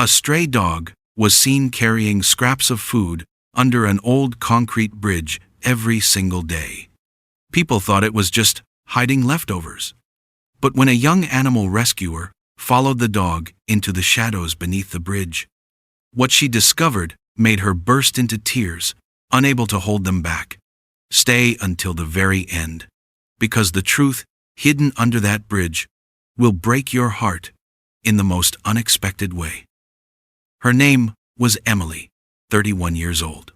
A stray dog was seen carrying scraps of food under an old concrete bridge every single day. People thought it was just hiding leftovers. But when a young animal rescuer followed the dog into the shadows beneath the bridge, what she discovered made her burst into tears, unable to hold them back. Stay until the very end, because the truth hidden under that bridge will break your heart in the most unexpected way. Her name was Emily, 31 years old,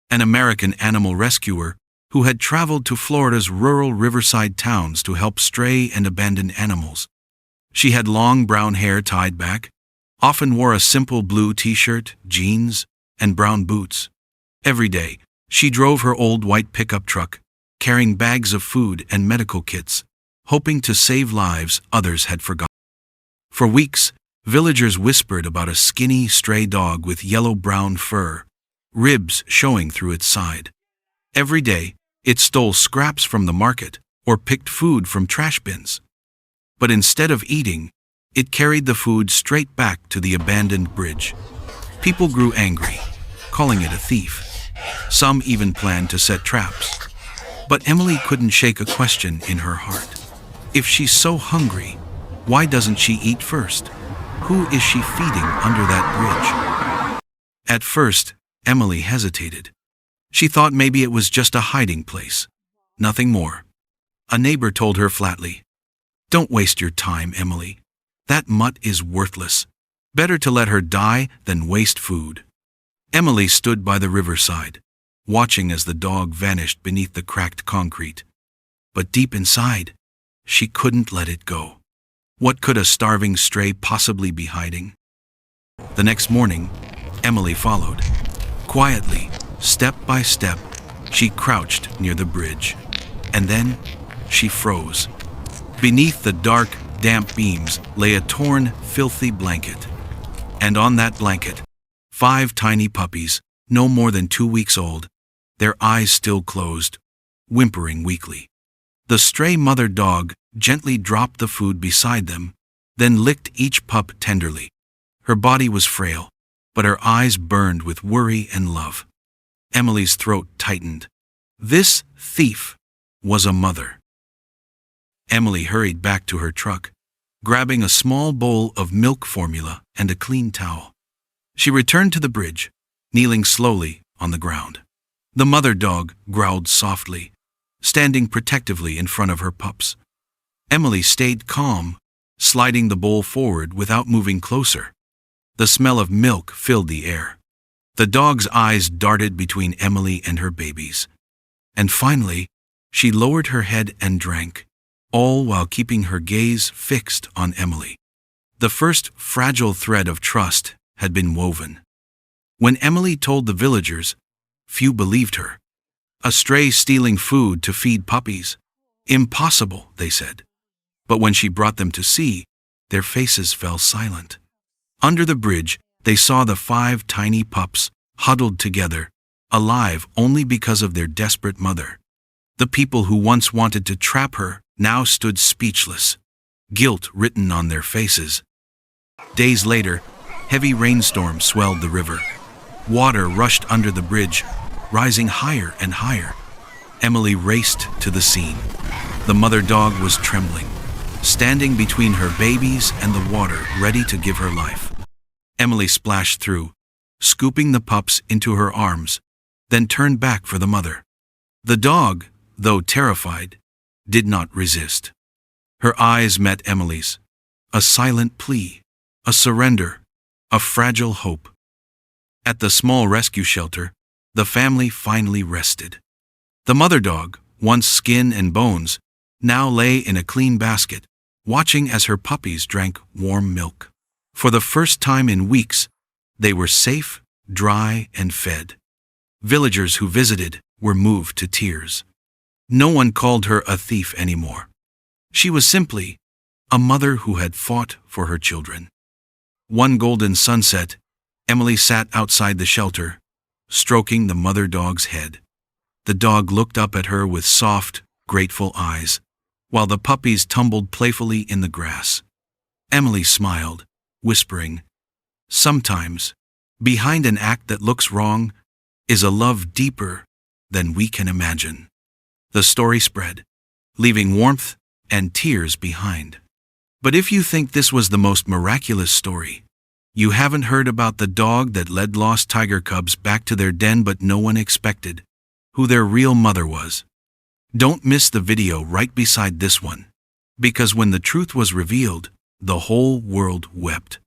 an American animal rescuer who had traveled to Florida's rural riverside towns to help stray and abandoned animals. She had long brown hair tied back, often wore a simple blue t-shirt, jeans, and brown boots. Every day, she drove her old white pickup truck, carrying bags of food and medical kits, hoping to save lives others had forgotten. For weeks, villagers whispered about a skinny stray dog with yellow-brown fur, ribs showing through its side. Every day, it stole scraps from the market or picked food from trash bins. But instead of eating, it carried the food straight back to the abandoned bridge. People grew angry, calling it a thief. Some even planned to set traps. But Emily couldn't shake a question in her heart. If she's so hungry, why doesn't she eat first? Who is she feeding under that bridge? At first, Emily hesitated. She thought maybe it was just a hiding place. Nothing more. A neighbor told her flatly, "Don't waste your time, Emily. That mutt is worthless. Better to let her die than waste food." Emily stood by the riverside, watching as the dog vanished beneath the cracked concrete. But deep inside, she couldn't let it go. What could a starving stray possibly be hiding? The next morning, Emily followed. Quietly, step by step, she crouched near the bridge. And then, she froze. Beneath the dark, damp beams lay a torn, filthy blanket. And on that blanket, 5 tiny puppies, no more than 2 weeks old, their eyes still closed, whimpering weakly. The stray mother dog gently dropped the food beside them, then licked each pup tenderly. Her body was frail, but her eyes burned with worry and love. Emily's throat tightened. This thief was a mother. Emily hurried back to her truck, grabbing a small bowl of milk formula and a clean towel. She returned to the bridge, kneeling slowly on the ground. The mother dog growled softly, standing protectively in front of her pups. Emily stayed calm, sliding the bowl forward without moving closer. The smell of milk filled the air. The dog's eyes darted between Emily and her babies. And finally, she lowered her head and drank, all while keeping her gaze fixed on Emily. The first fragile thread of trust had been woven. When Emily told the villagers, few believed her. A stray stealing food to feed puppies? Impossible, they said. But when she brought them to see, their faces fell silent. Under the bridge, they saw the 5 tiny pups, huddled together, alive only because of their desperate mother. The people who once wanted to trap her now stood speechless, guilt written on their faces. Days later, heavy rainstorms swelled the river. Water rushed under the bridge, rising higher and higher. Emily raced to the scene. The mother dog was trembling, standing between her babies and the water, ready to give her life. Emily splashed through, scooping the pups into her arms, then turned back for the mother. The dog, though terrified, did not resist. Her eyes met Emily's, a silent plea, a surrender, a fragile hope. At the small rescue shelter, the family finally rested. The mother dog, once skin and bones, now lay in a clean basket, watching as her puppies drank warm milk. For the first time in weeks, they were safe, dry, and fed. Villagers who visited were moved to tears. No one called her a thief anymore. She was simply a mother who had fought for her children. One golden sunset, Emily sat outside the shelter, stroking the mother dog's head. The dog looked up at her with soft, grateful eyes, while the puppies tumbled playfully in the grass. Emily smiled, whispering, Sometimes, behind an act that looks wrong, is a love deeper than we can imagine. The story spread, leaving warmth and tears behind. But if you think this was the most miraculous story, you haven't heard about the dog that led lost tiger cubs back to their den but no one expected, who their real mother was. Don't miss the video right beside this one, because when the truth was revealed, the whole world wept.